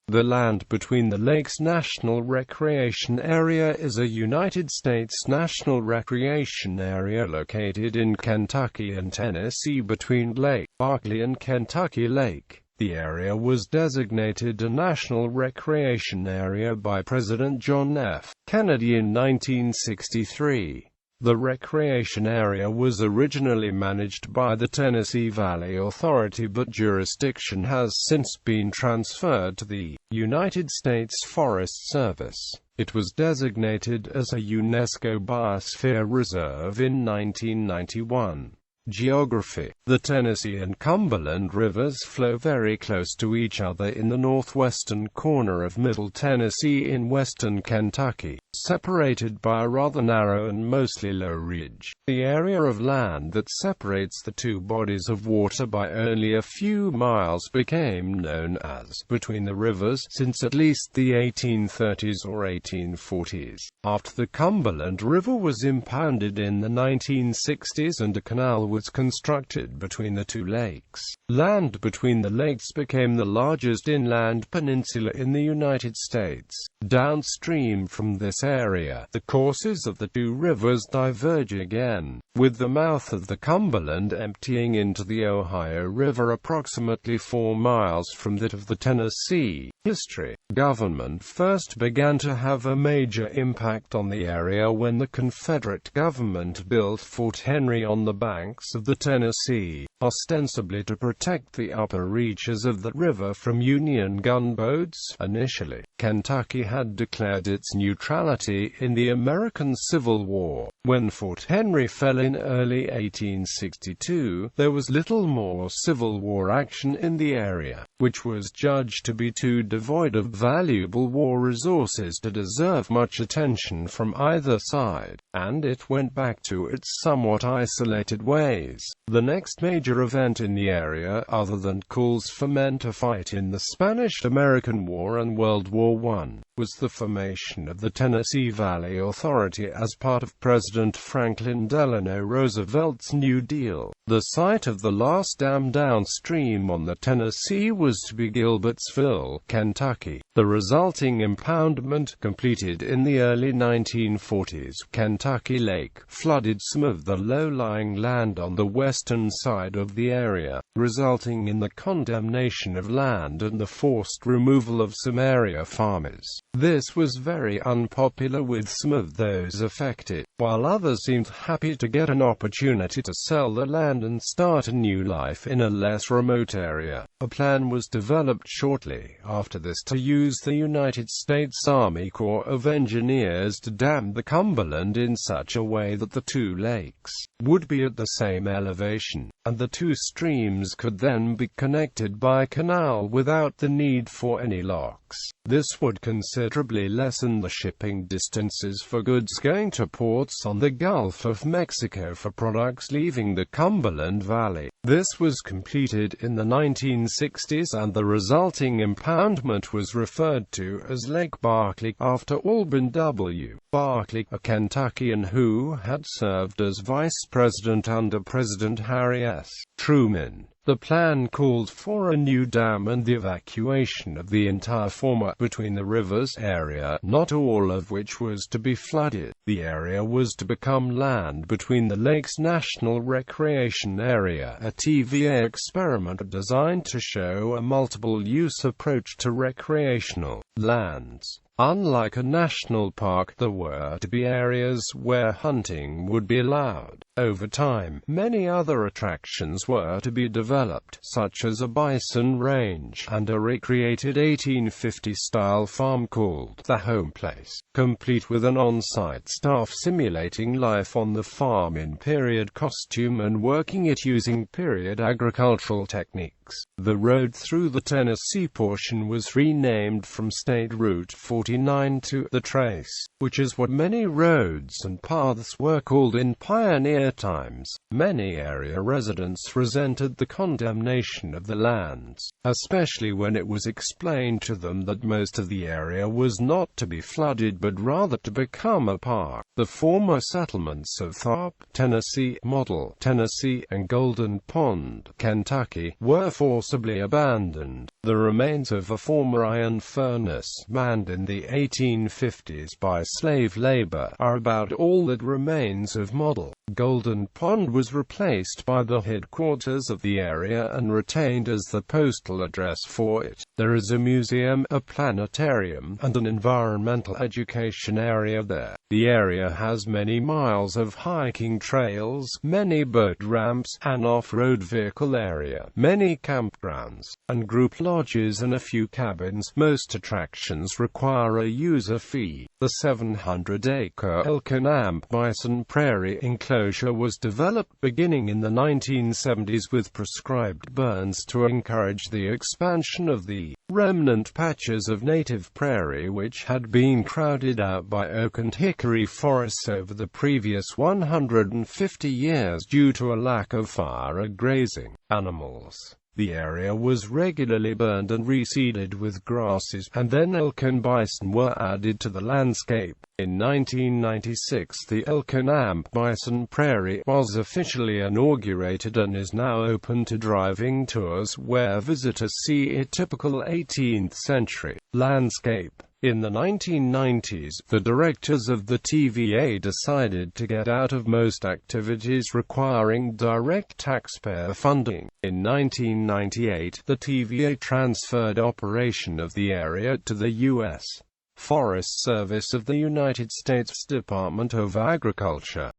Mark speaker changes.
Speaker 1: The land between the lakes National Recreation Area is a United States national recreation area located in Kentucky and Tennessee between Lake Barkley and Kentucky Lake. The area was designated a National Recreation Area by President John F. Kennedy in 1963. The recreation area was originally managed by the Tennessee Valley Authority, but jurisdiction has since been transferred to the United States Forest Service. It was designated as a UNESCO Biosphere Reserve in 1991. Geography. The Tennessee and Cumberland rivers flow very close to each other in the northwestern corner of Middle Tennessee in western Kentucky, separated by a rather narrow and mostly low ridge. The area of land that separates the two bodies of water by only a few miles became known as between the rivers since at least the 1830s or 1840s. After the Cumberland River was impounded in the 1960s and a canal was constructed between the two lakes, land between the lakes became the largest inland peninsula in the United States. Downstream from this area, the courses of the two rivers diverge again, with the mouth of the Cumberland emptying into the Ohio River approximately 4 miles from that of the Tennessee. History. Government first began to have a major impact on the area when the Confederate government built Fort Henry on the banks of the Tennessee, ostensibly to protect the upper reaches of the river from Union gunboats. Initially, Kentucky had declared its neutrality in the American Civil War. When Fort Henry fell in early 1862, there was little more Civil War action in the area, which was judged to be too devoid of valuable war resources to deserve much attention from either side, and it went back to its somewhat isolated ways. The next major event in the area, other than calls for men to fight in the Spanish-American War and World War I, was the formation of the Tennessee Valley Authority as part of President Franklin Delano Roosevelt's New Deal. The site of the last dam downstream on the Tennessee was to be Gilbertsville, Kentucky. The resulting impoundment, completed in the early 1940s, Kentucky Lake, flooded some of the low-lying land on the western side of the area, resulting in the condemnation of land and the forced removal of some area farmers. This was very unpopular with some of those affected, while others seemed happy to get an opportunity to sell the land and start a new life in a less remote area. A plan was developed shortly after this to use the United States Army Corps of Engineers to dam the Cumberland in such a way that the two lakes would be at the same elevation, and the two streams could then be connected by canal without the need for any locks. This would considerably lessen the shipping distances for goods going to ports on the Gulf of Mexico for products leaving the Cumberland Valley. This was completed in the 1960s, and the resulting impoundment was referred to as Lake Barkley, after Alban W. Barkley, a Kentuckian who had served as vice president under President Harry S. Truman. The plan called for a new dam and the evacuation of the entire former between the rivers area, not all of which was to be flooded. The area was to become land between the lakes National Recreation Area, a TVA experiment designed to show a multiple-use approach to recreational lands. Unlike a national park, there were to be areas where hunting would be allowed. Over time, many other attractions were to be developed, such as a bison range, and a recreated 1850-style farm called the Home Place, complete with an on-site staff simulating life on the farm in period costume and working it using period agricultural techniques. The road through the Tennessee portion was renamed from State Route 49 to the Trace, which is what many roads and paths were called in pioneer times. Many area residents resented the condemnation of the lands, especially when it was explained to them that most of the area was not to be flooded but rather to become a park. The former settlements of Tharp, Tennessee, Model, Tennessee, and Golden Pond, Kentucky, were forcibly abandoned. The remains of a former iron furnace, manned in the 1850s by slave labor, are about all that remains of Model. Golden Pond was replaced by the headquarters of the area and retained as the postal address for it. There is a museum, a planetarium, and an environmental education area there. The area has many miles of hiking trails, many boat ramps, an off-road vehicle area, many campgrounds, and group lodges and a few cabins. Most attractions require a user fee. The 700-acre Elk-and-Amp Bison Prairie enclosure was developed beginning in the 1970s with prescribed burns to encourage the expansion of the remnant patches of native prairie which had been crowded out by oak and hickory forests over the previous 150 years due to a lack of fire and grazing animals. The area was regularly burned and reseeded with grasses, and then elk and bison were added to the landscape. In 1996, the Elk-and-Amp Bison Prairie was officially inaugurated and is now open to driving tours, where visitors see a typical 18th-century landscape. In the 1990s, the directors of the TVA decided to get out of most activities requiring direct taxpayer funding. In 1998, the TVA transferred operation of the area to the U.S. Forest Service of the United States Department of Agriculture.